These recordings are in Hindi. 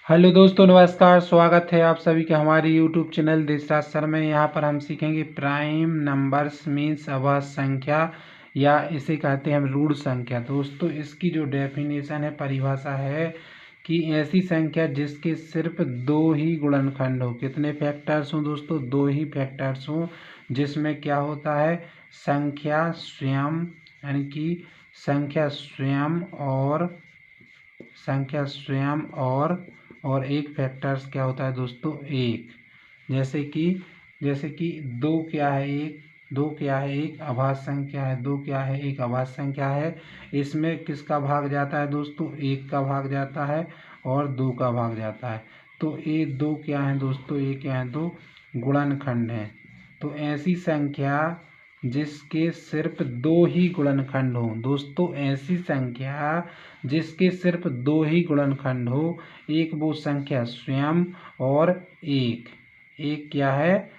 हेलो दोस्तों, नमस्कार। स्वागत है आप सभी का हमारे यूट्यूब चैनल देशराज सर में। यहाँ पर हम सीखेंगे प्राइम नंबर्स मीन्स अभाज्य संख्या या इसे कहते हैं हम रूढ़ संख्या। दोस्तों इसकी जो डेफिनेशन है, परिभाषा है कि ऐसी संख्या जिसके सिर्फ दो ही गुणनखंड हो। कितने फैक्टर्स हों दोस्तों? दो ही फैक्टर्स हों, जिसमें क्या होता है, संख्या स्वयं यानी कि संख्या स्वयं और एक फैक्टर्स क्या होता है दोस्तों, एक। जैसे कि दो क्या है, एक अभाज्य संख्या है। दो क्या है, एक अभाज्य संख्या है। इसमें किसका भाग जाता है दोस्तों? एक का भाग जाता है और दो का भाग जाता है। तो ये दो क्या है दोस्तों, ये क्या है, दो गुणनखंड हैं। तो ऐसी संख्या जिसके सिर्फ दो ही गुणनखंड हो दोस्तों, ऐसी संख्या जिसके सिर्फ दो ही गुणनखंड हो, एक वो संख्या स्वयं और एक क्या है,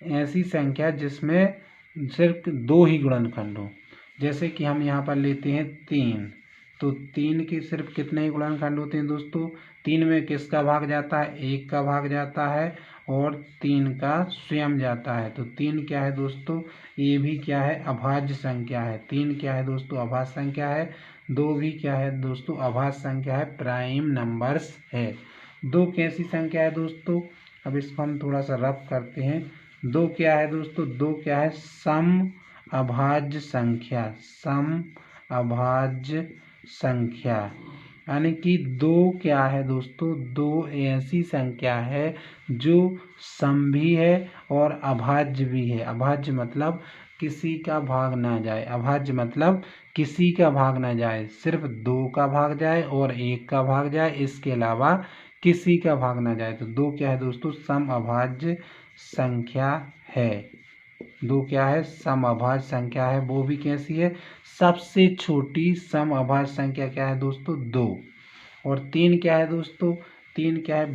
ऐसी संख्या जिसमें सिर्फ दो ही गुणनखंड हो। जैसे कि हम यहाँ पर लेते हैं तीन। तो तीन के सिर्फ कितने ही गुणनखंड होते हैं दोस्तों? तीन में किसका भाग जाता है? एक का भाग जाता है और तीन का स्वयं जाता है। तो तीन क्या है दोस्तों, ये भी क्या है, अभाज्य संख्या है। तीन क्या है दोस्तों, अभाज्य संख्या है। दो भी क्या है दोस्तों, अभाज्य संख्या है, प्राइम नंबर्स है। दो कैसी संख्या है दोस्तों? अब इसको हम थोड़ा सा रफ करते हैं। दो क्या है दोस्तों, दो क्या है, सम अभाज्य संख्या यानी कि दो क्या है दोस्तों, दो ऐसी संख्या है जो सम भी है और अभाज्य भी है। अभाज्य मतलब किसी का भाग ना जाए, सिर्फ दो का भाग जाए और एक का भाग जाए, इसके अलावा किसी का भाग ना जाए। तो दो क्या है दोस्तों, सम अभाज्य संख्या है। दो क्या है, सम अभाज्य संख्या है। वो भी कैसी है? सबसे छोटी सम अभाज्य संख्या क्या है दोस्तों, दो। और तीन क्या है दोस्तों? तीन क्या है,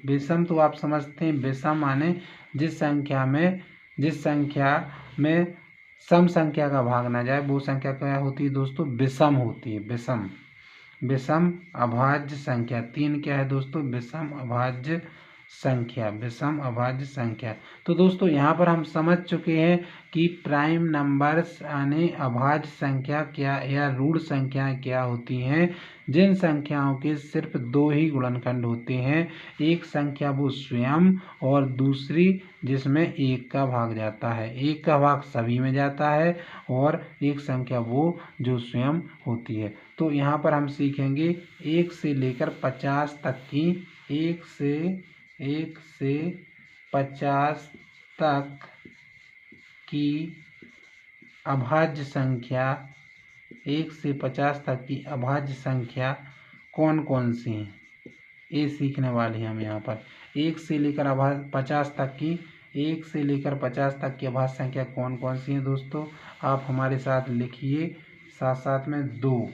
विषम तो आप समझते हैं। विषम माने जिस संख्या में सम संख्या का भाग ना जाए, वो संख्या क्या होती है दोस्तों, विषम होती है। विषम अभाज्य संख्या। तीन क्या है दोस्तों, विषम अभाज्य संख्या। तो दोस्तों यहाँ पर हम समझ चुके हैं कि प्राइम नंबर्स यानी अभाज्य संख्या क्या या रूढ़ संख्याएं क्या होती हैं। जिन संख्याओं के सिर्फ दो ही गुणनखंड होते हैं, एक संख्या वो स्वयं और दूसरी जिसमें एक का भाग जाता है। एक का भाग सभी में जाता है और एक संख्या वो जो स्वयं होती है। तो यहाँ पर हम सीखेंगे 1 से लेकर 50 तक की, 1 से 50 तक की अभाज्य संख्या, 1 से 50 तक की अभाज्य संख्या कौन कौन सी हैं, ये सीखने वाले हैं हम यहाँ पर। 1 से लेकर 50 तक की, 1 से लेकर 50 तक की अभाज्य संख्या कौन कौन सी हैं दोस्तों? आप हमारे साथ लिखिए, साथ साथ में दो।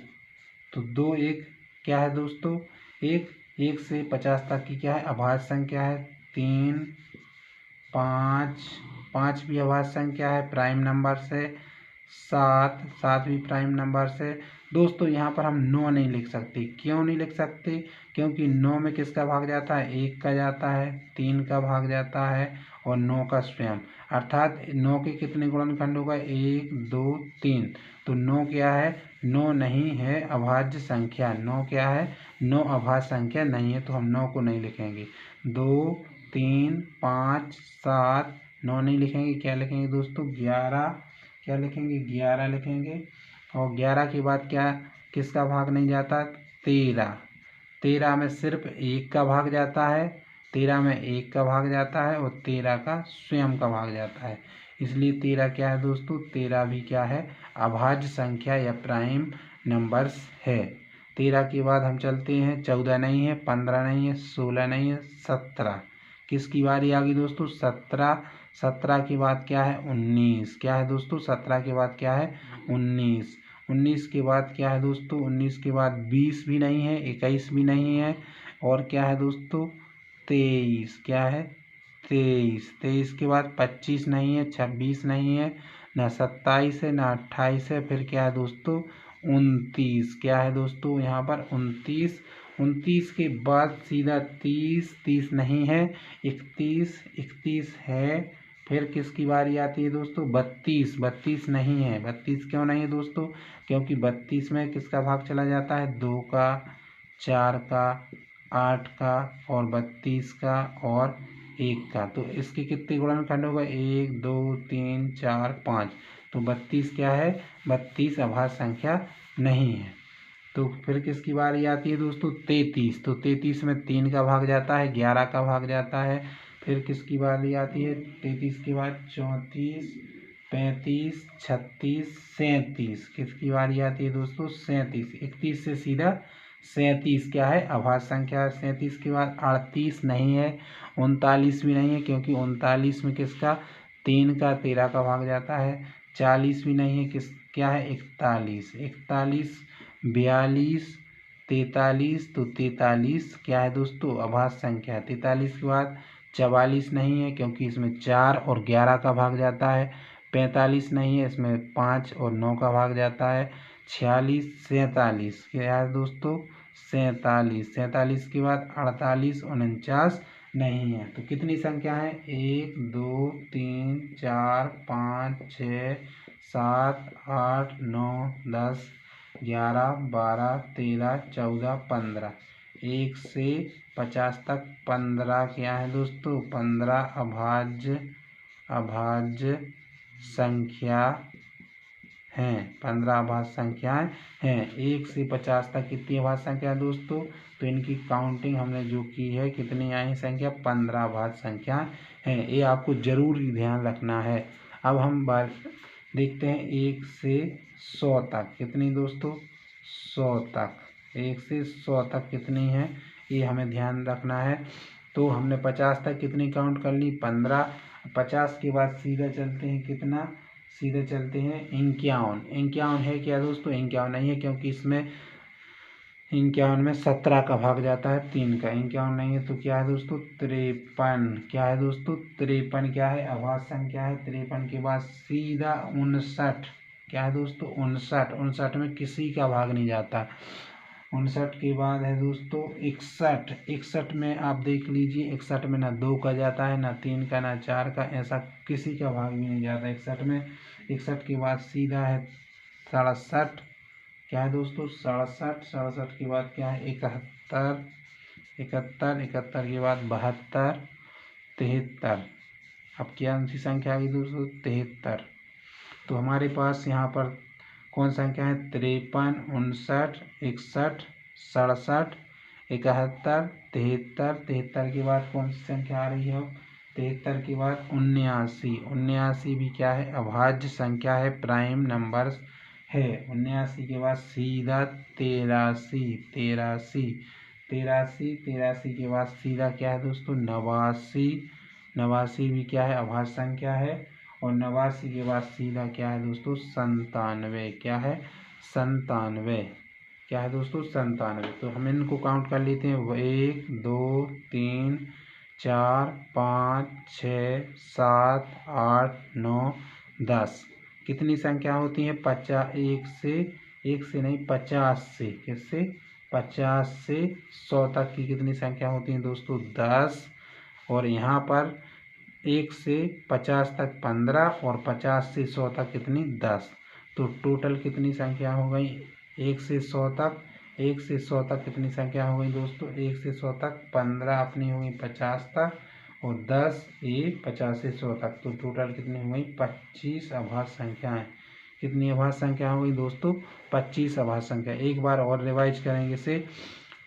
तो दो एक क्या है दोस्तों, एक से 50 तक की क्या है, अभाज्य संख्या है। 3, 5 भी अभाज्य संख्या है, प्राइम नंबर से। 7 भी प्राइम नंबर से। दोस्तों यहाँ पर हम 9 नहीं लिख सकते। क्यों नहीं लिख सकते? क्योंकि 9 में किसका भाग जाता है, एक का जाता है, 3 का भाग जाता है और 9 का स्वयं। अर्थात 9 के कितने गुणनखंड होगा, 1, 2, 3। तो 9 क्या है, 9 नहीं है अभाज्य संख्या। 9 क्या है, 9 अभाज्य संख्या नहीं है। तो हम 9 को नहीं लिखेंगे। 2, 3, 5, 7, 9 नहीं लिखेंगे। क्या लिखेंगे दोस्तों, 11। क्या लिखेंगे, 11 लिखेंगे। और 11 के बाद क्या, किसका भाग नहीं जाता, 13। 13 में सिर्फ एक का भाग जाता है, 13 में एक का भाग जाता है और 13 का स्वयं का भाग जाता है। इसलिए 13 क्या है दोस्तों, 13 भी क्या है, अभाज्य संख्या या प्राइम नंबर्स है। 13 के बाद हम चलते हैं, 14 नहीं है, 15 नहीं है, 16 नहीं है, 17। किसकी बारी आ गई दोस्तों, 17। 17 के बाद क्या है, 19। क्या है दोस्तों, 17 के बाद क्या है, 19। 19 के बाद क्या है दोस्तों, 19 के बाद 20 भी नहीं है, 21 भी नहीं है, और क्या है दोस्तों, 23। क्या है, 23। 23 के बाद 25 नहीं है, 26 नहीं है, ना 27 है, ना 28 है। फिर क्या है दोस्तों, 29। क्या है दोस्तों यहाँ पर, 29। 29 के बाद सीधा 30, 30 नहीं है, 31, 31 है। फिर किसकी बारी आती है दोस्तों? 32, 32 नहीं है। 32 क्यों नहीं है दोस्तों? क्योंकि 32 में किसका भाग चला जाता है? 2 का, 4 का, 8 का और 32 का और 1 का। तो इसके कितने गुणनखंड होगा? 1, 2, 3, 4, 5। तो 32 क्या है? 32 अभाज्य संख्या नहीं है। तो फिर किसकी बारी आती है दोस्तों? 33। तो 33 में 3 का भाग जाता है, 11 का भाग जाता है। फिर किसकी बारी आती है? 33 के बाद 34, 35, 36, 37। किसकी बारी आती है दोस्तों? 37। 31 से सीधा 37 क्या है? अभाज्य संख्या है। 37 के बाद 38 नहीं है, 39 भी नहीं है, क्योंकि 39 में किसका? 3 का 13 का भाग जाता है। 40 भी नहीं है, क्या है? 41। 41, 42, 43। तो 43 क्या है दोस्तों? अभाज्य संख्या है। 43 के बाद 44 नहीं है, क्योंकि इसमें 4 और 11 का भाग जाता है। 45 नहीं है, इसमें 5 और 9 का भाग जाता है। 46, 47 क्या है दोस्तों? 47। 47 के बाद 48, 49 नहीं है। तो कितनी संख्या है? 1, 2, 3, 4, 5, 6, 7, 8, 9, 10, 11, 12, 13, 14, 15। 1 से 50 तक 15 क्या है दोस्तों? 15 अभाज्य संख्या हैं। 15 अभाज्य संख्याएं हैं। 1 से 50 तक कितनी अभाज्य संख्या है दोस्तों? तो इनकी काउंटिंग हमने जो की है, कितनी आई संख्या? 15 अभाज्य संख्या हैं। ये आपको जरूर ध्यान रखना है। अब हम देखते हैं 1 से 100 तक कितनी दोस्तों? 100 तक। 1 से 100 तक कितनी है, ये हमें ध्यान रखना है। तो हमने 50 तक कितनी काउंट कर ली? 15। 50 के बाद सीधा चलते हैं कितना? सीधे चलते हैं 51। 51 है क्या दोस्तों? 51 नहीं है, क्योंकि इसमें 51 में 17 का भाग जाता है 3 का। 51 नहीं है, तो क्या है दोस्तों? 53। क्या है दोस्तों? 53 क्या है? अभाज्य संख्या है। 53 के बाद सीधा 59। क्या है दोस्तों? 59। 59 में किसी का भाग नहीं जाता। 59 के बाद है दोस्तों 61। 61 में आप देख लीजिए, 61 में ना 2 का जाता है, ना 3 का, ना 4 का, ऐसा किसी का भाग भी नहीं जाता 61 में। 61 के बाद सीधा है 67। क्या है दोस्तों? 67। 67 के बाद क्या है? 71। 71। 71 के बाद 72, 73। अब क्या सी संख्या आ गई दोस्तों? 73। तो हमारे पास यहाँ पर कौन संख्या है? 53, 59, 61, 67, 71, 73। 73 के बाद कौन सी संख्या आ रही है? 73 के बाद 79। 79 भी क्या है? अभाज्य संख्या है, प्राइम नंबर है। 79 के बाद सीधा 83। 83। 83। 83 के बाद सीधा क्या है दोस्तों? 89। 89 भी क्या है? अभाज्य संख्या है। और 89 के बाद सीधा क्या है दोस्तों? 97। क्या है? 97। क्या है दोस्तों? 97। तो हम इनको काउंट कर लेते हैं। 1, 2, 3, 4, 5, 6, 7, 8, 9, 10। कितनी संख्या होती है? 50। 1 से नहीं, 50 से। किससे? 50 से 100 तक की कितनी संख्या होती है दोस्तों? 10। और यहाँ पर 1 से 50 तक 15 और 50 से 100 तक कितनी? 10। तो टोटल कितनी संख्या हो गई? 1 से 100 तक। 1 से 100 तक कितनी संख्या हो गई दोस्तों? 1 से 100 तक 15 अपनी हो गई 50 तक, और 10 ये 50 से 100 तक। तो टोटल कितनी हो गई? 25 अभाज्य संख्याएं। कितनी अभाज्य संख्या हो गई दोस्तों? 25 अभाज्य संख्या। एक बार और रिवाइज करेंगे इसे।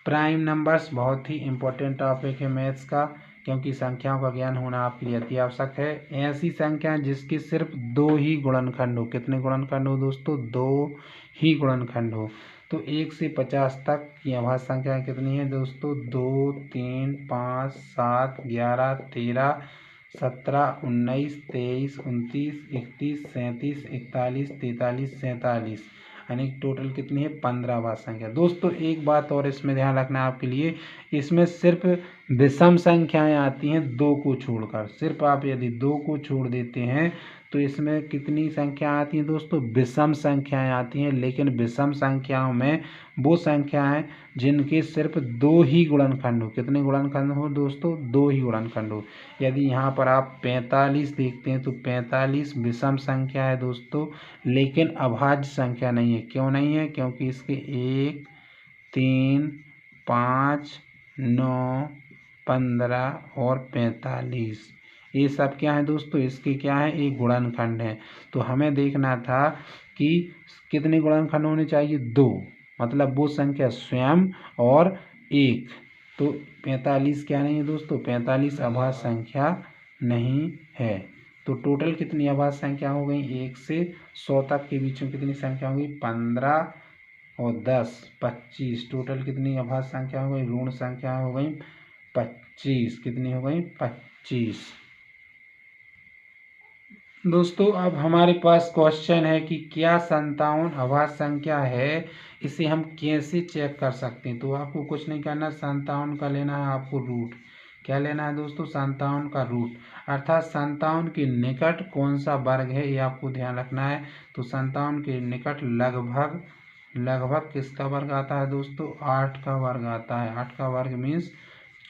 प्राइम नंबर्स बहुत ही इम्पोर्टेंट टॉपिक है मैथ्स का, क्योंकि संख्याओं का ज्ञान होना आपके लिए अति आवश्यक है। ऐसी संख्या जिसकी सिर्फ 2 ही गुणनखंड हो। कितने गुणनखंड हो दोस्तों? 2 ही गुणनखंड हो। तो 1 से 50 तक की अभाज्य संख्या कितनी है दोस्तों? 2, 3, 5, 7, 11, 13, 17, 19, 23, 29, 31, 37, 41, 43, 47। यानी टोटल कितनी है? 15 अभाज्य संख्या। दोस्तों एक बात और इसमें ध्यान रखना है आपके लिए, इसमें सिर्फ विषम संख्याएं आती हैं 2 को छोड़कर। सिर्फ आप यदि 2 को छोड़ देते हैं तो इसमें कितनी संख्या आती हैं दोस्तों? विषम संख्याएं आती हैं। लेकिन विषम संख्याओं में वो संख्याएं जिनके सिर्फ 2 ही गुणनखंड हो। कितने गुणनखंड हो दोस्तों? 2 ही गुणनखंड हो। यदि यहाँ पर आप 45 देखते हैं तो 45 विषम संख्या है दोस्तों, लेकिन अभाज्य संख्या नहीं है। क्यों नहीं है? क्योंकि इसके 1, 3, 5, 9, 15 और 45 ये सब क्या है दोस्तों? इसके क्या है? एक गुणनखंड है। तो हमें देखना था कि कितने गुणनखंड होने चाहिए? 2, मतलब वो संख्या स्वयं और 1। तो 45 क्या नहीं है दोस्तों? 45 अभाज्य संख्या नहीं है। तो टोटल कितनी अभाज्य संख्या हो गई? 1 से 100 तक के बीच में कितनी संख्या हो गई? 15 और 10, 25। टोटल कितनी अभाज्य संख्या हो गई? ऋण संख्या हो गई 25। कितनी हो गई? 25। दोस्तों अब हमारे पास क्वेश्चन है कि क्या 57 अभाज्य संख्या है, इसे हम कैसे चेक कर सकते हैं? तो आपको कुछ नहीं करना, 57 का लेना है आपको रूट। क्या लेना है दोस्तों? 57 का रूट, अर्थात 57 के निकट कौन सा वर्ग है ये आपको ध्यान रखना है। तो 57 के निकट लगभग किसका वर्ग आता है दोस्तों? 8 का वर्ग आता है। 8 का वर्ग मीन्स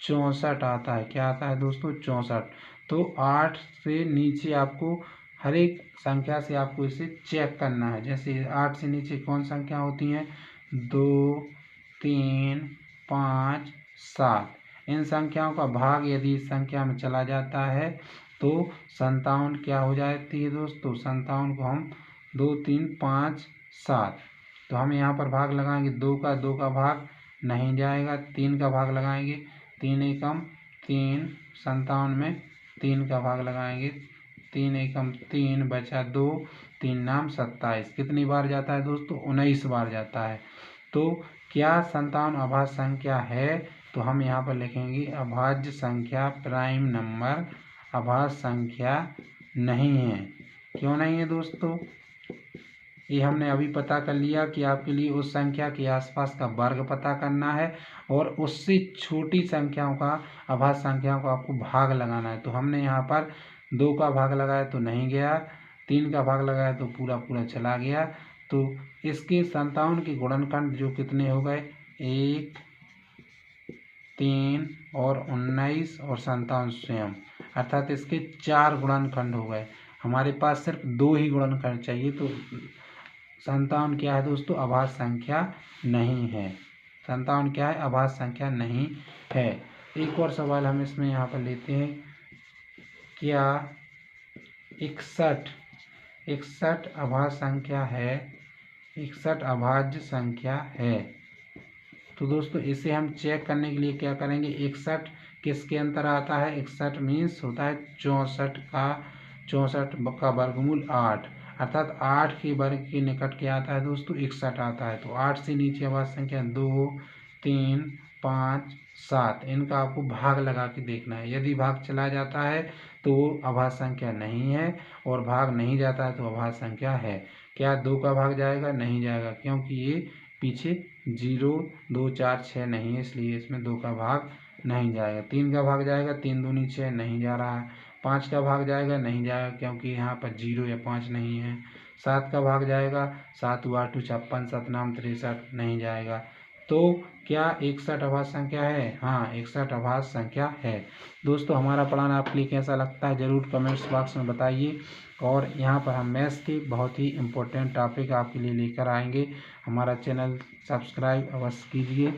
64 आता है। क्या आता है दोस्तों? 64। तो 8 से नीचे आपको हर एक संख्या से आपको इसे चेक करना है। जैसे 8 से नीचे कौन संख्या होती हैं? 2, 3, 5, 7। इन संख्याओं का भाग यदि इस संख्या में चला जाता है तो 57 क्या हो जाती है दोस्तों? 57 को हम 2, 3, 5, 7, तो हम यहाँ पर भाग लगाएंगे। 2 का भाग नहीं जाएगा। 3 का भाग लगाएंगे। 3 एकम 3, 57 में 3 का भाग लगाएंगे। 3 एकम 3 बचा 2, 3 नाम 27। कितनी बार जाता है दोस्तों? 19 बार जाता है। तो क्या 57 अभाज्य संख्या है? तो हम यहाँ पर लिखेंगे अभाज्य संख्या प्राइम नंबर अभाज्य संख्या नहीं है। क्यों नहीं है दोस्तों? ये हमने अभी पता कर लिया कि आपके लिए उस संख्या के आसपास का वर्ग पता करना है और उससे छोटी संख्याओं का अभाज्य संख्याओं का आपको भाग लगाना है। तो हमने यहाँ पर 2 का भाग लगाया तो नहीं गया, 3 का भाग लगाया तो पूरा पूरा चला गया। तो इसके 57 के गुणनखंड जो कितने हो गए? 1, 3 और 19 और 57 स्वयं, अर्थात इसके 4 गुणनखंड हो गए। हमारे पास सिर्फ 2 ही गुणनखंड चाहिए। तो 57 क्या है दोस्तों? अभाज्य संख्या नहीं है। 57 क्या है? अभाज्य संख्या नहीं है। एक और सवाल हम इसमें यहाँ पर लेते हैं। क्या 61 अभाज्य संख्या है? 61 अभाज्य संख्या है। तो दोस्तों इसे हम चेक करने के लिए क्या करेंगे? 61 किसके अंतर आता है? 61 मीन्स होता है 64 का वर्गमूल 8, अर्थात 8 के वर्ग के निकट क्या आता है दोस्तों? 61 आता है। तो 8 से नीचे अभाज्य संख्या 2, 3, 5, 7, इनका आपको भाग लगा के देखना है। यदि भाग चला जाता है तो वो अभाज्य संख्या नहीं है, और भाग नहीं जाता है तो अभाज्य संख्या है। क्या 2 का भाग जाएगा? नहीं जाएगा, क्योंकि ये पीछे 0, 2, 4, 6 नहीं है, इसलिए इसमें 2 का भाग नहीं जाएगा। 3 का भाग जाएगा, 3 दूनी 6 नहीं जा रहा है। 5 का भाग जाएगा? नहीं जाएगा, क्योंकि यहाँ पर 0 या 5 नहीं है। 7 का भाग जाएगा? 7 × 8 = 56, 7 नाम 63 नहीं जाएगा। तो क्या 61 अभाज्य संख्या है? हाँ, 61 अभाज्य संख्या है। दोस्तों हमारा पढ़ाना आपके लिए कैसा लगता है ज़रूर कमेंट्स बॉक्स में बताइए। और यहाँ पर हम मैथ्स के बहुत ही इम्पोर्टेंट टॉपिक आपके लिए लेकर आएंगे। हमारा चैनल सब्सक्राइब अवश्य कीजिए।